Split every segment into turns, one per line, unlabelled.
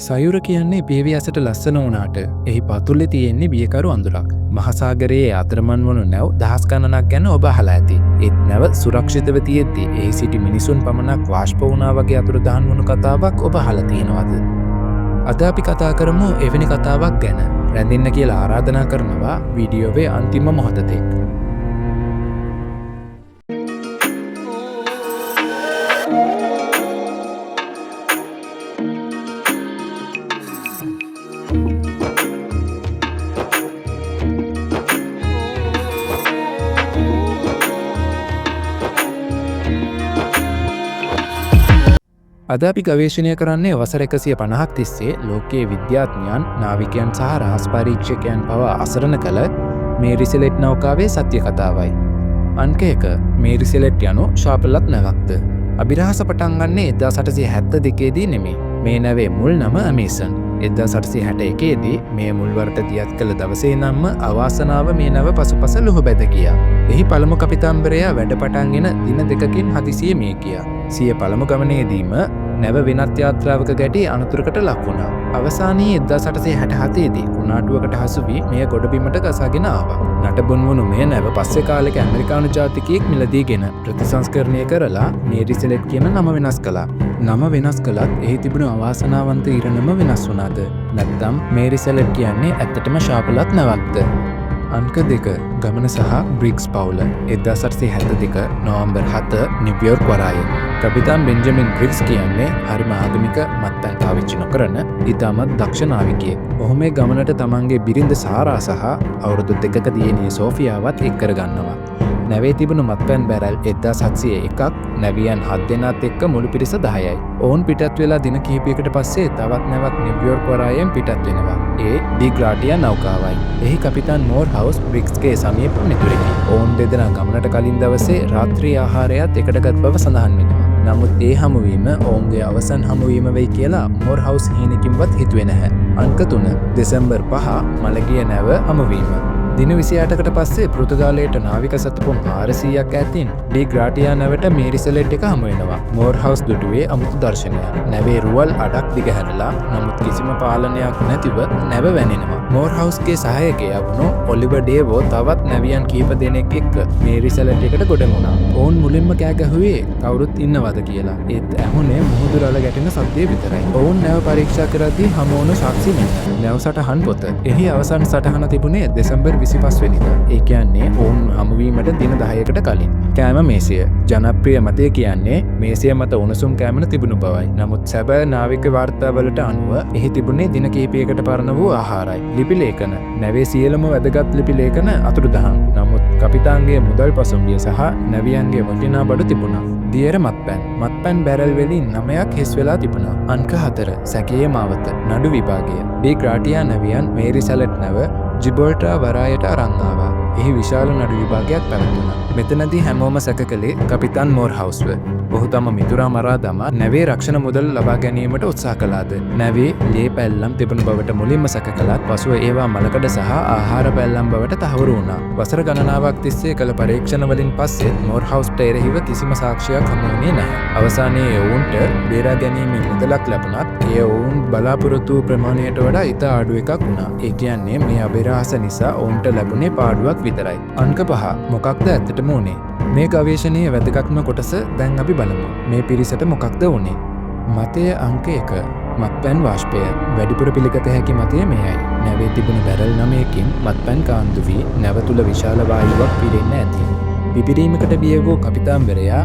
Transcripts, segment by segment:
සයුර කියන්නේ පියවි ඇසට ලස්සන වුණාට එහි පතුල්ලෙ තියෙන්නේ බියකරු අඳුරක්. මහසාගරයේ අතරමන් වනු නැව් දහස් ගණනක් ගැන ඔබ අහලා ඇති. ඒත් නැව සුරක්ෂිතව තියෙද්දි එහි සිටි මිනිසුන් පමණක් වාෂ්ප වුණා වගේ අතුරුදහන් වුණු කතාවක් ඔබ අහලා තියෙනවද? අද අපි කතා කරමු එවැනි කතාවක් ගැන. රැඳෙන්න කියලා ආරාධනා කරනවා වීඩියෝවේ අන්තිම මොහොතේ. අද අපි ගවේෂණය කරන්නේ වසර 150ක් තිස්සේ ලෝකයේ විද්‍යාඥයන්, නාවිකයන් සහ රහස් පරීක්ෂකයන් පවා අසරණ කළ මේරි සෙලෙට් නෞකාවේ සත්‍ය කතාවයි. අංක 1. මේරි සෙලෙට් යනු ශාපලත් නැවක්ද? අභිරහස පටන් ගන්නේ 1872 දී නෙමෙයි. මේ නැවේ මුල් නම ඇමේසන්. 1861 දී මේ මුල්වරට දියත් කළ දවසේ නම්ම අවාසනාව මේ නැව පසුපස ලුහුබැද ගියා. එහි පළමු කපිතාම්බරයා වැඩ පටන් ගෙන දින දෙකකින් හදිසියේ මිය ගියා. සිය පළමු ගමනේදීම නැව වෙනත් යාත්‍රාවක ගැටි අනතුරකට ලක් වුණා. අවසානයේ 1867 දී කුණාටුවකට හසු වී මෙය ගොඩබිමට ගසාගෙන ආවා. නටබුන් වුණු මේ නැව පස්සේ කාලෙක ඇමරිකානු ජාතිකයෙක් මිලදීගෙන ප්‍රතිසංස්කරණය කරලා මේරි සෙලෙට් කියන නම වෙනස් කළා. නම වෙනස් කළත් එහි තිබුණු අවාසනාවන්ත ඉරණම වෙනස් වුණාද? නැත්නම් මේරි සෙලෙට් කියන්නේ ඇත්තටම ශාපලත් නැවක්ද? අංක 2. ගමන සහ බ්‍රිග්ස් පවුල. 1872 නොවැම්බර් 7 නිව්යෝර්ක් වරායේ. කපිතාන් බෙන්ජමින් බ්‍රිග්ස් කියන්නේ හරිම ආගමික මත්පැන් පාවිච්චි නොකරන ඉතාමත් දක්ෂ නාවිකයෙක්. ඔහු මේ ගමනට තමන්ගේ බිරිඳ සාරා සහ අවුරුදු 2ක දියණිය සෝෆියාවත් එක් කරගන්නවා. නැවේ තිබුණු මත්පැන් බැරල් 1701ක්, නැවියන් 7 දෙනාත් එක්ක මුළු පිරිස 10යි. ඔවුන් පිටත් වෙලා දින කිහිපයකට පස්සේ තවත් නැවක් නිව්යෝර්ක් වරායෙන් පිටත් වෙනවා. ඒ ඩි ග්‍රාටියා නෞකාවයි. එහි කපිතාන් මෝර්හවුස් බ්‍රිග්ස්ගේ සමීප මිතුරෙකි. ඔවුන් දෙදෙනා ගමනට කලින් දවසේ රාත්‍රී ආහාරයත් එකටගත් බව සඳහන් වෙනවා. නමුත් ඒ හමුවීම ඔවුන්ගේ අවසන් හමුවීම වෙයි කියලා මෝර්හවුස් හීනකින්වත් හිතුවේ නැහැ. අංක 3. දෙසැම්බර් 5 මළගිය නැව හමුවීම. දින 28කට පස්සේ පෘතුගාලයට නාවික සතුපුම් 400ක් ඇතින් ඩි ග්‍රාටියා නැවට මේරි සෙලෙට් එක හමු වෙනවා. මෝර්හවුස් දුටුවේ අමුතු දර්ශනයක්. නැවේ රුවල් අඩක් දිගහැරලා නමුත් කිසිම පාලනයක් නැතිව නැව වැනෙනවා. මෝර්හවුස්ගේ සහායකයා වුණු ඔලිවර් ඩේවෝ තවත් නැවියන් කීප දෙනෙක් එක්ක මේරි සෙලෙට් එකට ගොඩමුණා. ඔවුන් මුලින්ම කෑ ගැහුවේ කවුරුත් ඉන්නවද කියලා. ඒත් ඇහුනේ මුහුදු රළ ගැටෙන සද්දය විතරයි. ඔවුන් නැව පරීක්ෂා කරද්දී හමු වුණු සාක්ෂි මෙන්න. නැව සටහන් පොත. එහි අවසන් සටහන තිබුණේ දෙසැම්බර් 25 වෙනිදා. ඒ කියන්නේ ඔවුන් හමුවීමට දින 10කට කලින්. කෑම මේසය. ජනප්‍රිය මතය කියන්නේ මේසය මත උණුසුම් කෑමන තිබුණු බවයි. නමුත් සැබෑ නාවික වාර්තාවලට අනුව එහි තිබුණේ දින කිහිපයකට පරණ වූ ආහාරයි. ලිපි ලේඛන. නැවේ සියලුම වැදගත් ලිපි ලේඛන අතුරුදහන්. නමුත් කපිතාන්ගේ මුදල් පසුම්බිය සහ නැවියන්ගේ වටිනා බඩු තිබුණා. දියර මත්පැන්. මත්පැන් බැරල් වලින් 9ක් හිස් වෙලා තිබුණා. අංක 4. සැකයේ මාවත. නඩු විභාගය. ඩි ග්‍රාටියා නැවියන් මේරි සෙලෙට් නැව ජිබ්‍රල්ටර් වරායට අරන් ආවා. එහි විශාල නඩු විභාගයක් පැවැත්වුණා. මෙතනදී හැමෝම සැක කළේ කපිතාන් මෝර්හවුස්ව. ඔහු තම මිතුරා මරා දමා නැවේ රක්ෂණ මුදල් ලබා ගැනීමට උත්සාහ කළාද? නැවේ ලේ පැල්ලම් තිබුණු බවට මුලින්ම සැක කළත් පසුව ඒවා මලකඩ සහ ආහාර පැල්ලම් බවට තහවුරු වුණා. වසර ගණනාවක් තිස්සේ කළ පරීක්ෂණ වලින් පස්සේ මෝර්හවුස්ට එරෙහිව කිසිම සාක්ෂියක් හමු වුණේ නැහැ. අවසානයේ ඔවුන්ට බේරා ගැනීමේ මුදලක් ලැබුණත් එය ඔවුන් බලාපොරොත්තු වූ ප්‍රමාණයට වඩා ඉතා අඩු එකක් වුණා. ඒ කියන්නේ මේ අභිරහස නිසා ඔවුන්ට ලැබුණේ පාඩුවක් විතරයි. අංක 5. මොකක්ද ඇත්තටම වුණේ? මේ ගවේෂණයේ වැදගත්ම කොටස දැන් අපි බලමු. මේ පිරිසට මොකක්ද වුණේ? මතය අංක 1. මත්පැන් වාෂ්පය. වැඩිපුර පිළිගත හැකි මතය මෙයයි. නැවේ තිබුණු බැරල් 9කින් මත්පැන් කාන්දු වී නැව තුල විශාල වායුවක් පිරෙන්න ඇති. පිපිරීමකට බිය වූ කපිතාම්බරයා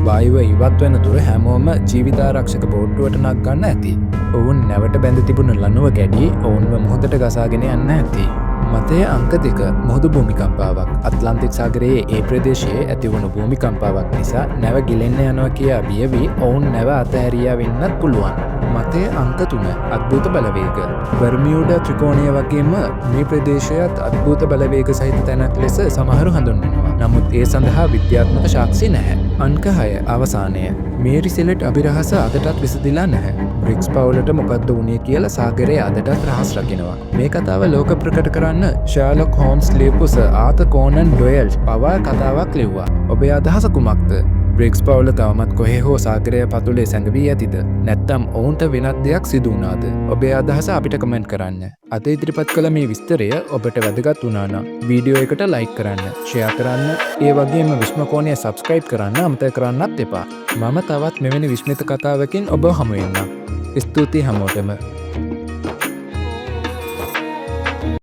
වායුව ඉවත් වෙන තුරු හැමෝම ජීවිතාරක්ෂක බෝට්ටුවට නගන්න ඇති. ඔවුන් නැවට බැඳ තිබුණු ලණුව කැඩී ඔවුන්ව මුහුදට ගසාගෙන යන්න ඇති. මතය අංක 2. මුහුදු භූමිකම්පාවක්. අත්ලන්තික් සාගරයේ ඒ ප්‍රදේශයේ ඇතිවුණු භූමිකම්පාවක් නිසා නැව ගිලෙන්න යනවා කියා බිය වී ඔවුන් නැව අතහැරියා වෙන්නත් පුළුවන්. මතය අංක 3. අද්භූත බලවේග. බර්මියුඩා ත්‍රිකෝණය වගේම මේ ප්‍රදේශයත් අද්භූත බලවේග සහිත තැනක් ලෙස සමහරු හඳුන්වනවා. නමුත් ඒ සඳහා විද්‍යාත්මක සාක්ෂි නැහැ. අංක 6. අවසානය. මේරි සෙලෙට් අභිරහස අදටත් විසඳිලා නැහැ. බ්‍රිග්ස් පවුලට මොකද්ද වුණේ කියලා සාගරයේ අදටත් රහස් රකිනවා. මේ කතාව ලෝක ප්‍රකට කරන්න ෂර්ලොක් හෝම්ස් ලියපු සර් ආතර් කොනන් ඩොයල් පවා කතාවක් ලිව්වා. ඔබේ අදහස කුමක්ද? බ්‍රික්ස් පවුල තවමත් කොහේ හෝ සාගරය පතුලේ සැඟවී ඇතිද? නැත්තම් ඔවුන්ට වෙනත් දෙයක් සිදු වුණාද? ඔබේ අදහස අපිට කමෙන්ට් කරන්න. අද ඉදිරිපත් කළ මේ විස්තරය ඔබට වැදගත් වුණා නම් වීඩියෝ එකට ලයික් කරන්න, ෂෙයා කරන්න, ඒ වගේම විශ්මකෝණය සබ්ස්ක්‍රයිබ් කරන්න අමතක කරන්නත් එපා. මම තවත් මෙවැනි විස්මිත කතාවකින් ඔබ හමු වෙන්නම්. ස්තුතියි හැමෝටම.